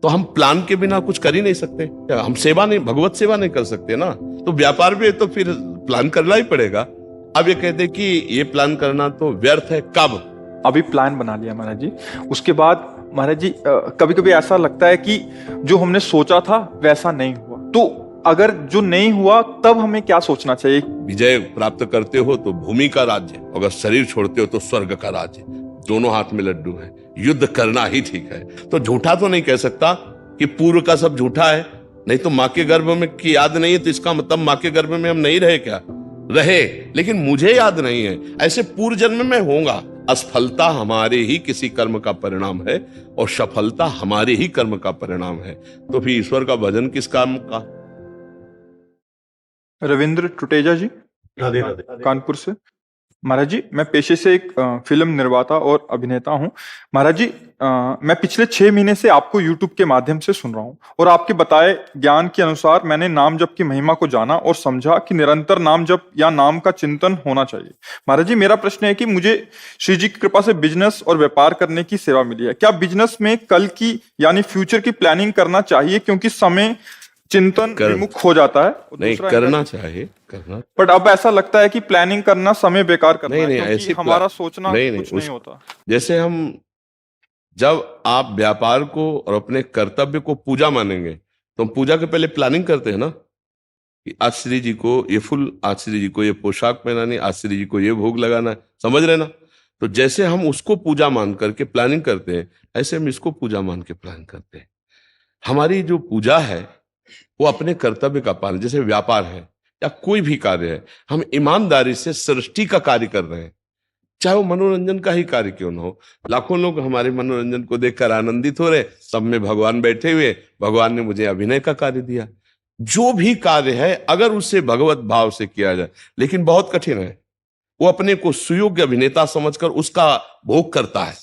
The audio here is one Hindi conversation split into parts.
तो हम प्लान के बिना कुछ कर ही नहीं सकते। हम सेवा नहीं, भगवत सेवा नहीं कर सकते ना। तो व्यापार भी है तो फिर प्लान करना ही पड़ेगा। अब ये कहते कि ये प्लान करना तो व्यर्थ है। कब? अभी प्लान बना लिया महाराज जी, उसके बाद महाराज जी कभी कभी ऐसा लगता है कि जो हमने सोचा था वैसा नहीं हुआ, तो अगर जो नहीं हुआ तब हमें क्या सोचना चाहिए? विजय प्राप्त करते हो तो भूमि का राज्य, अगर शरीर छोड़ते हो तो स्वर्ग का राज्य। दोनों हाथ में लड्डू है, युद्ध करना ही ठीक है। तो झूठा तो नहीं कह सकता कि पूर्व का सब झूठा है। नहीं तो माँ के गर्भ में की याद नहीं है तो इसका मतलब माँ के गर्भ में हम नहीं रहे क्या? रहे, लेकिन मुझे याद नहीं है। ऐसे पूर्व जन्म में होगा। असफलता हमारे ही किसी कर्म का परिणाम है और सफलता हमारे ही कर्म का परिणाम है। तो फिर ईश्वर का भजन किस काम का? रविंद्र टुटेजा जी, राधे राधे। कानपुर से। महाराज जी, मैं पेशे से एक फिल्म निर्माता और अभिनेता हूं। महाराज जी, मैं पिछले 6 महीने से आपको YouTube के माध्यम से सुन रहा हूं और आपके बताए ज्ञान के अनुसार मैंने नाम जप की महिमा को जाना और समझा कि निरंतर नाम जप या नाम का चिंतन होना चाहिए। महाराज जी, मेरा प्रश्न है कि मुझे श्री जी की कृपा से बिजनेस और व्यापार करने की सेवा मिली है। क्या बिजनेस में कल की यानी फ्यूचर की प्लानिंग करना चाहिए, क्योंकि समय चिंतन विमुख हो जाता है? नहीं, करना चाहिए, करना। बट अब ऐसा लगता है कि प्लानिंग करना समय बेकार करना नहीं, है, नहीं, क्योंकि ऐसी हमारा सोचना नहीं, कुछ नहीं होता। जैसे हम, जब आप व्यापार को और अपने कर्तव्य को पूजा मानेंगे तो हम पूजा के पहले प्लानिंग करते हैं ना कि आज श्री जी को ये फूल, आज श्री जी को ये पोशाक पहनानी, आज श्री जी को ये भोग लगाना है। समझ रहे ना? तो जैसे हम उसको पूजा मान करके प्लानिंग करते हैं, ऐसे हम इसको पूजा मान के प्लान करते हैं। हमारी जो पूजा है वो अपने कर्तव्य का पालन, जैसे व्यापार है या कोई भी कार्य है, हम ईमानदारी से सृष्टि का कार्य कर रहे हैं, चाहे वो मनोरंजन का ही कार्य क्यों ना हो। लाखों लोग हमारे मनोरंजन को देखकर आनंदित हो रहे, सब में भगवान बैठे हुए। भगवान ने मुझे अभिनय का कार्य दिया। जो भी कार्य है अगर उसे भगवत भाव से किया जाए, लेकिन बहुत कठिन है। वो अपने को सुयोग्य अभिनेता समझकर उसका भोग करता है,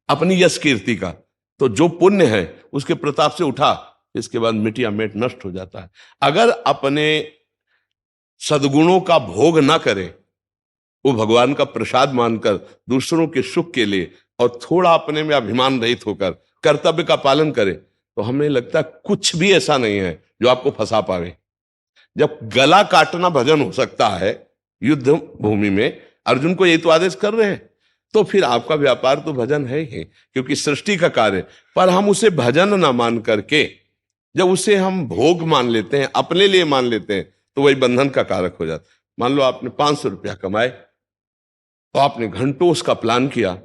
अपनी यश कीर्ति का। तो जो पुण्य है उसके प्रताप से उठा, इसके बाद मिटिया मेट नष्ट हो जाता है। अगर अपने सद्गुणों का भोग ना करे, वो भगवान का प्रसाद मानकर दूसरों के सुख के लिए और थोड़ा अपने में अभिमान रहित होकर कर्तव्य का पालन करे, तो हमें लगता है कुछ भी ऐसा नहीं है जो आपको फंसा पावे। जब गला काटना भजन हो सकता है युद्ध भूमि में, अर्जुन को ये तो आदेश कर रहे हैं, तो फिर आपका व्यापार तो भजन है ही, क्योंकि सृष्टि का कार्य। पर हम उसे भजन ना मान करके जब उसे हम भोग मान लेते हैं, अपने लिए मान लेते हैं, तो वही बंधन का कारक हो जाता। मान लो आपने 500 रुपया कमाए, तो आपने घंटों उसका प्लान किया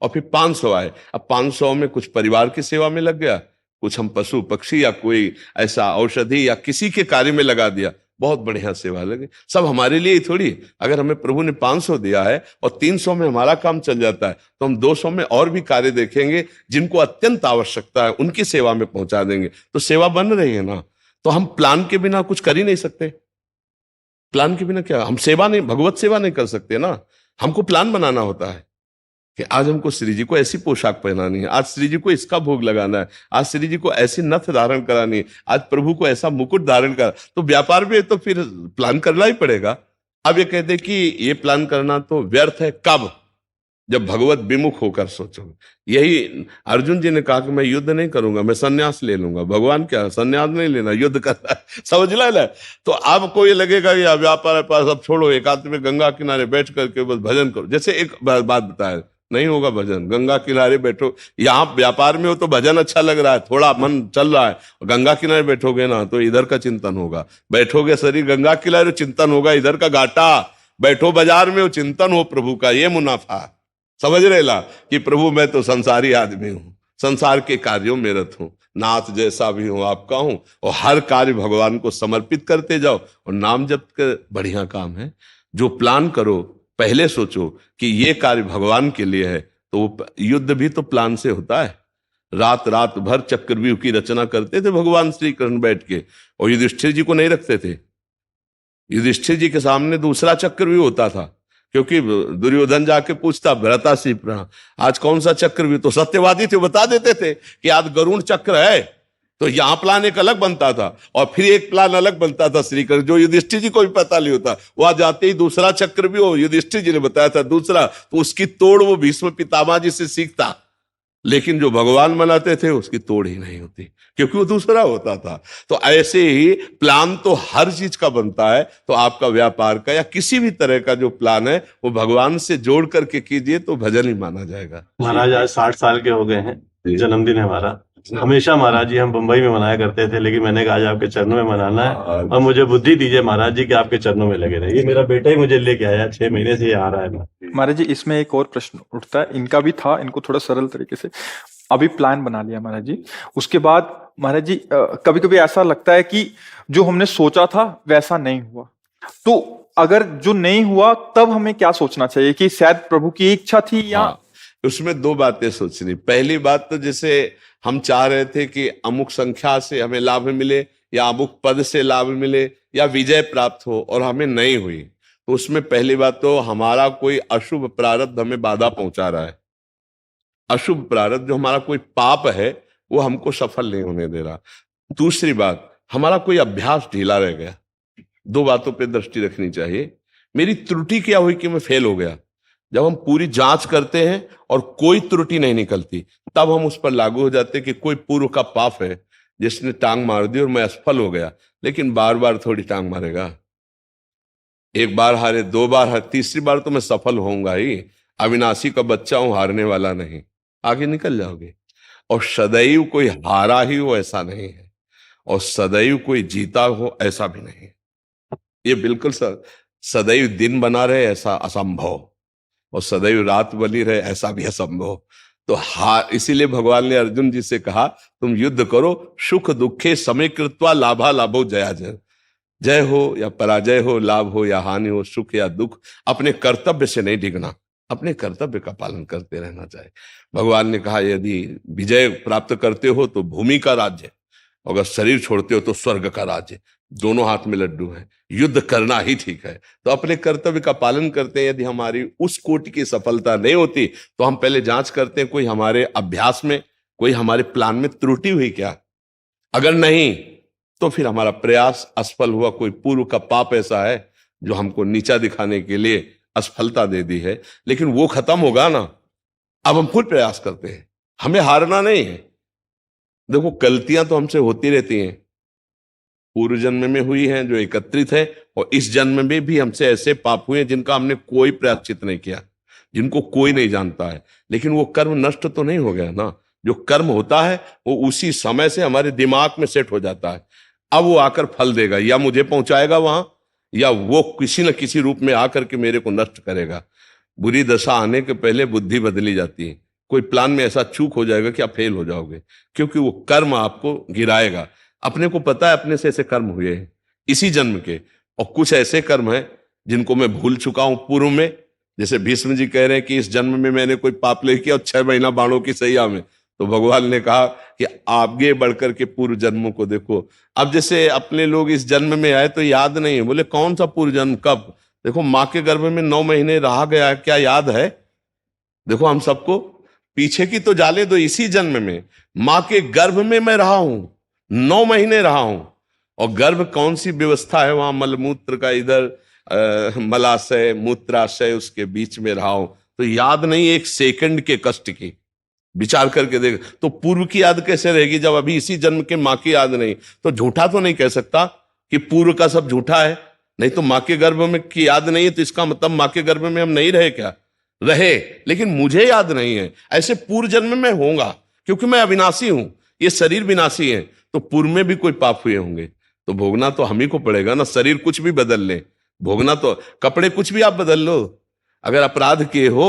और फिर 500 आए। अब 500 में कुछ परिवार की सेवा में लग गया, कुछ हम पशु पक्षी या कोई ऐसा औषधि या किसी के कार्य में लगा दिया, बहुत बढ़िया सेवा लगे। सब हमारे लिए ही थोड़ी। अगर हमें प्रभु ने 500 दिया है और 300 में हमारा काम चल जाता है, तो हम 200 में और भी कार्य देखेंगे जिनको अत्यंत आवश्यकता है, उनकी सेवा में पहुंचा देंगे। तो सेवा बन रही है ना। तो हम प्लान के बिना कुछ कर ही नहीं सकते। प्लान के बिना क्या हम सेवा नहीं, भगवत सेवा नहीं कर सकते ना। हमको प्लान बनाना होता है कि आज हमको श्री जी को ऐसी पोशाक पहनानी है, आज श्री जी को इसका भोग लगाना है, आज श्री जी को ऐसी नथ धारण करानी है, आज प्रभु को ऐसा मुकुट धारण करा। तो व्यापार भी है तो फिर प्लान करना ही पड़ेगा। अब ये कहते कि ये प्लान करना तो व्यर्थ है। कब? जब भगवत विमुख होकर सोचोगे। यही अर्जुन जी ने कहा कि मैं युद्ध नहीं करूंगा, मैं संन्यास ले लूंगा। भगवान क्या संन्यास नहीं लेना, युद्ध करना है। समझ लेना। तो आपको ये लगेगा कि व्यापार पास अब छोड़ो, एकांत में गंगा किनारे बैठ करके बस भजन करो। जैसे एक बात बताया, नहीं होगा भजन। गंगा किनारे बैठो, यहाँ व्यापार में हो तो भजन अच्छा लग रहा है, थोड़ा मन चल रहा है। गंगा किनारे बैठोगे ना तो इधर का चिंतन होगा। बैठोगे शरीर गंगा किनारे, चिंतन होगा इधर का घाटा। बैठो बाजार में, वो चिंतन हो प्रभु का, ये मुनाफा। समझ रहे ला कि प्रभु मैं तो संसारी आदमी हूं, संसार के कार्यों में रत हूं, नाथ जैसा भी हूं आपका हूं, और हर कार्य भगवान को समर्पित करते जाओ। और नाम जप के बढ़िया काम है। जो प्लान करो पहले सोचो कि ये कार्य भगवान के लिए है, तो युद्ध भी तो प्लान से होता है। रात रात भर चक्रव्यूह की रचना करते थे भगवान श्री कृष्ण बैठ के, और युधिष्ठिर जी को नहीं रखते थे। युधिष्ठिर जी के सामने दूसरा चक्रव्यूह होता था, क्योंकि दुर्योधन जाके पूछता भ्राताश्री आज कौन सा चक्रव्यूह, तो सत्यवादी थे, बता देते थे कि आज गरुण चक्र है। तो यहां प्लान एक अलग बनता था और फिर एक प्लान अलग बनता था श्री कृष्ण, जो युधिष्ठिर जी को भी पता नहीं होता। वहां जाते ही दूसरा चक्रव्यूह युधिष्ठिर जी ने बताया था दूसरा, तो उसकी तोड़ वो भीष्म पितामह जी से सीखता। लेकिन जो भगवान बनाते थे उसकी तोड़ ही नहीं होती, क्योंकि वो दूसरा होता था। तो ऐसे ही प्लान तो हर चीज का बनता है, तो आपका व्यापार का या किसी भी तरह का जो प्लान है वो भगवान से जोड़ करके कीजिए तो भजन ही माना जाएगा। महाराज आज 60 साल के हो गए हैं, जन्मदिन है हमारा। हमेशा महाराज जी हम मुंबई में मनाया करते थे, लेकिन मैंने कहा आज आपके चरणों में मनाना है, और मुझे बुद्धि दीजिए महाराज जी कि आपके चरणों में लगे रहे। ये मेरा बेटा ही मुझे लेके आया, 6 महीने से ये आ रहा है। महाराज जी इसमें एक और प्रश्न उठता है, इनका भी था, इनको थोड़ा सरल तरीके से। अभी प्लान बना लिया महाराज जी, उसके बाद महाराज जी कभी कभी ऐसा लगता है कि जो हमने सोचा था वैसा नहीं हुआ, तो अगर जो नहीं हुआ तब हमें क्या सोचना चाहिए कि शायद प्रभु की इच्छा थी या हाँ, उसमें दो बातें सोचनी। पहली बात तो जैसे हम चाह रहे थे कि अमुक संख्या से हमें लाभ मिले या अमुक पद से लाभ मिले या विजय प्राप्त हो, और हमें नहीं हुई, तो उसमें पहली बात तो हमारा कोई अशुभ प्रारब्ध हमें बाधा पहुंचा रहा है। अशुभ प्रारब्ध जो हमारा कोई पाप है वो हमको सफल नहीं होने दे रहा। दूसरी बात, हमारा कोई अभ्यास ढीला रह गया। दो बातों पे दृष्टि रखनी चाहिए। मेरी त्रुटि क्या हुई कि मैं फेल हो गया? जब हम पूरी जांच करते हैं और कोई त्रुटि नहीं निकलती, तब हम उस पर लागू हो जाते हैं कि कोई पूर्व का पाप है जिसने टांग मार दी और मैं असफल हो गया। लेकिन बार बार थोड़ी टांग मारेगा, एक बार हारे, दो बार हारे, तीसरी बार तो मैं सफल होऊंगा ही। अविनाशी का बच्चा हूं, हारने वाला नहीं, आगे निकल जाओगे। और सदैव कोई हारा ही हो ऐसा नहीं है, और सदैव कोई जीता हो ऐसा भी नहीं है। ये बिल्कुल सदैव दिन बना रहे ऐसा असंभव, और सदैव रात बनी रहे ऐसा भी असंभव। तो हार, इसीलिए भगवान ने अर्जुन जी से कहा तुम युद्ध करो, सुख दुखे समय कृत्वा लाभा लाभो जया जय। जय हो या पराजय हो, लाभ हो या हानि हो, सुख या दुख, अपने कर्तव्य से नहीं डिगना, अपने कर्तव्य का पालन करते रहना चाहिए। भगवान ने कहा यदि विजय प्राप्त करते हो तो भूमि का राज्य, अगर शरीर छोड़ते हो तो स्वर्ग का राज्य। दोनों हाथ में लड्डू हैं, युद्ध करना ही ठीक है। तो अपने कर्तव्य का पालन करते हैं। यदि हमारी उस कोटि की सफलता नहीं होती तो हम पहले जांच करते हैं कोई हमारे अभ्यास में, कोई हमारे प्लान में त्रुटि हुई क्या। अगर नहीं तो फिर हमारा प्रयास असफल हुआ, कोई पूर्व का पाप ऐसा है जो हमको नीचा दिखाने के लिए असफलता दे दी है। लेकिन वो खत्म होगा ना, अब हम फुल प्रयास करते हैं, हमें हारना नहीं है। देखो गलतियां तो हमसे होती रहती हैं, पूर्व जन्म में हुई हैं जो एकत्रित है, और इस जन्म में भी हमसे ऐसे पाप हुए हैं जिनका हमने कोई प्रायश्चित नहीं किया, जिनको कोई नहीं जानता है। लेकिन वो कर्म नष्ट तो नहीं हो गया ना। जो कर्म होता है वो उसी समय से हमारे दिमाग में सेट हो जाता है। अब वो आकर फल देगा, या मुझे पहुंचाएगा वहां, या वो किसी न किसी रूप में आकर के मेरे को नष्ट करेगा। बुरी दशा आने के पहले बुद्धि बदली जाती है। कोई प्लान में ऐसा चूक हो जाएगा कि आप फेल हो जाओगे, क्योंकि वो कर्म आपको गिराएगा। अपने को पता है अपने से ऐसे कर्म हुए हैं इसी जन्म के, और कुछ ऐसे कर्म हैं जिनको मैं भूल चुका हूं पूर्व में। जैसे भीष्म जी कह रहे हैं कि इस जन्म में मैंने कोई पाप नहीं किया, और 6 महीना बाणों की सैया में। तो भगवान ने कहा कि आगे बढ़कर के पूर्व जन्मों को देखो। अब जैसे अपने लोग इस जन्म में आए तो याद नहीं है, बोले कौन सा पूर्व जन्म, कब? देखो माँ के गर्भ में 9 महीने रहा गया है, क्या याद है? देखो हम सबको पीछे की तो जाले दो, इसी जन्म में माँ के गर्भ में मैं रहा हूं, 9 महीने रहा हूं। और गर्भ कौन सी व्यवस्था है वहां, मलमूत्र का इधर मलाशय मूत्राशय उसके बीच में रहा हूं। तो याद नहीं एक सेकंड के कष्ट की, विचार करके देख। तो पूर्व की याद कैसे रहेगी जब अभी इसी जन्म के माँ की याद नहीं? तो झूठा तो नहीं कह सकता कि पूर्व का सब झूठा है। नहीं तो माँ के गर्भ में की याद नहीं है तो इसका मतलब माँ के गर्भ में हम नहीं रहे क्या? रहे, लेकिन मुझे याद नहीं है। ऐसे पूर्व जन्म में होगा, क्योंकि मैं अविनाशी हूं, ये शरीर विनाशी है। तो पूर्व में भी कोई पाप हुए होंगे तो भोगना तो हम ही को पड़ेगा ना। शरीर कुछ भी बदल ले, भोगना तो, कपड़े कुछ भी आप बदल लो, अगर अपराध किए हो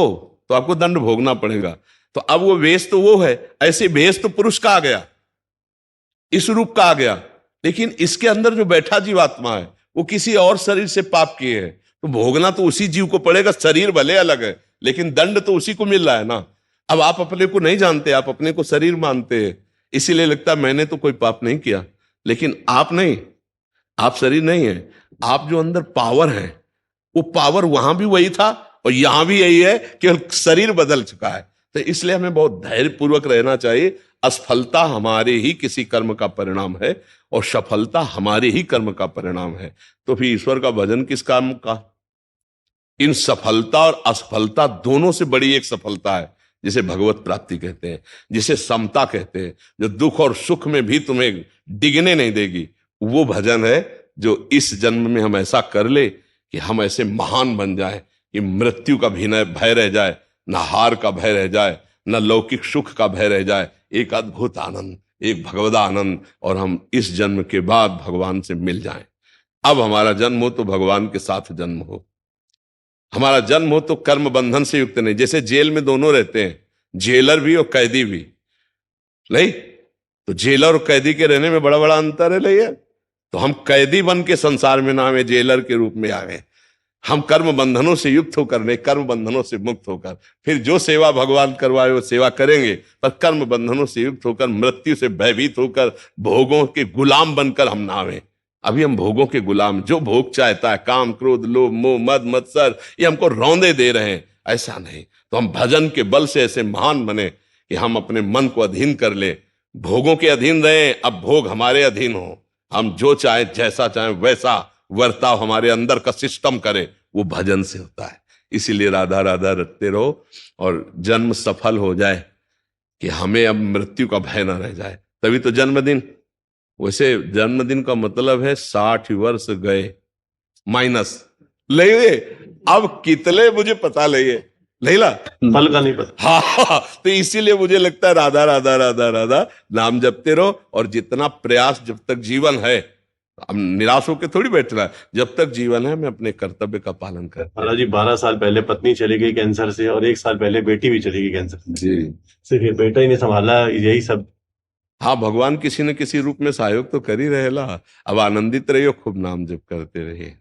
तो आपको दंड भोगना पड़ेगा। तो अब वो वेश तो वो है, ऐसे वेश तो पुरुष का आ गया, इस रूप का आ गया, लेकिन इसके अंदर जो बैठा जीवात्मा है वो किसी और शरीर से पाप किए है, तो भोगना तो उसी जीव को पड़ेगा। शरीर भले अलग है लेकिन दंड तो उसी को मिल रहा है ना। अब आप अपने को नहीं जानते, आप अपने को शरीर मानते हैं, इसीलिए लगता है मैंने तो कोई पाप नहीं किया। लेकिन आप नहीं, आप शरीर नहीं है। आप जो अंदर पावर है वो पावर वहां भी वही था और यहां भी यही है, केवल शरीर बदल चुका है। तो इसलिए हमें बहुत धैर्यपूर्वक रहना चाहिए। असफलता हमारे ही किसी कर्म का परिणाम है और सफलता हमारे ही कर्म का परिणाम है। तो फिर ईश्वर का भजन किस काम का? इन सफलता और असफलता दोनों से बड़ी एक सफलता है जिसे भगवत प्राप्ति कहते हैं, जिसे समता कहते हैं, जो दुख और सुख में भी तुम्हें डिगने नहीं देगी, वो भजन है जो इस जन्म में हम ऐसा कर ले कि हम ऐसे महान बन जाएं कि मृत्यु का भी न भय रह जाए, न हार का भय रह जाए, न लौकिक सुख का भय रह जाए, एक अद्भुत आनंद, एक भगवदा आनंद, और हम इस जन्म के बाद भगवान से मिल जाएं। अब हमारा जन्म हो तो भगवान के साथ जन्म हो, हमारा जन्म हो तो कर्म बंधन से युक्त नहीं। जैसे जेल में दोनों रहते हैं, जेलर भी और कैदी भी, नहीं तो जेलर और कैदी के रहने में बड़ा बड़ा अंतर है। नहीं है तो हम कैदी बन के संसार में ना हमें जेलर के रूप में आ गए। हम कर्म बंधनों से युक्त होकर नहीं, कर्म बंधनों से मुक्त होकर फिर जो सेवा भगवान करवाए वो सेवा करेंगे, पर कर्म बंधनों से युक्त होकर, मृत्यु से भयभीत होकर, भोगों के गुलाम बनकर हम ना आवे। अभी हम भोगों के गुलाम, जो भोग चाहता है, काम क्रोध लोभ मोह मद मत्सर, ये हमको रौंदे दे रहे हैं। ऐसा नहीं, तो हम भजन के बल से ऐसे महान बने कि हम अपने मन को अधीन कर ले, भोगों के अधीन रहे, अब भोग हमारे अधीन हो, हम जो चाहे जैसा चाहे वैसा वर्ताव हमारे अंदर का सिस्टम करे, वो भजन से होता है। इसीलिए राधा राधा रटते रहो और जन्म सफल हो जाए कि हमें अब मृत्यु का भय ना रह जाए। तभी तो जन्मदिन, वैसे जन्मदिन का मतलब है 60 वर्ष गए माइनस ले, अब कितने मुझे पता लगे नहीं ला फल का नहीं पता। हाँ, तो इसीलिए मुझे लगता है राधा राधा राधा राधा नाम जपते रहो, और जितना प्रयास जब तक जीवन है, हम निराश होकर थोड़ी बैठना है, जब तक जीवन है मैं अपने कर्तव्य का पालन कर। महाराज जी 12 साल पहले पत्नी चली गई कैंसर से, और 1 साल पहले बेटी भी चली गई कैंसर से। जी, सिर्फ ये बेटा ही नहीं संभाला, यही सब। हाँ, भगवान किसी न किसी रूप में सहयोग तो कर ही रहेला। अब आनंदित रहियो, खूब नाम जप करते रहिए।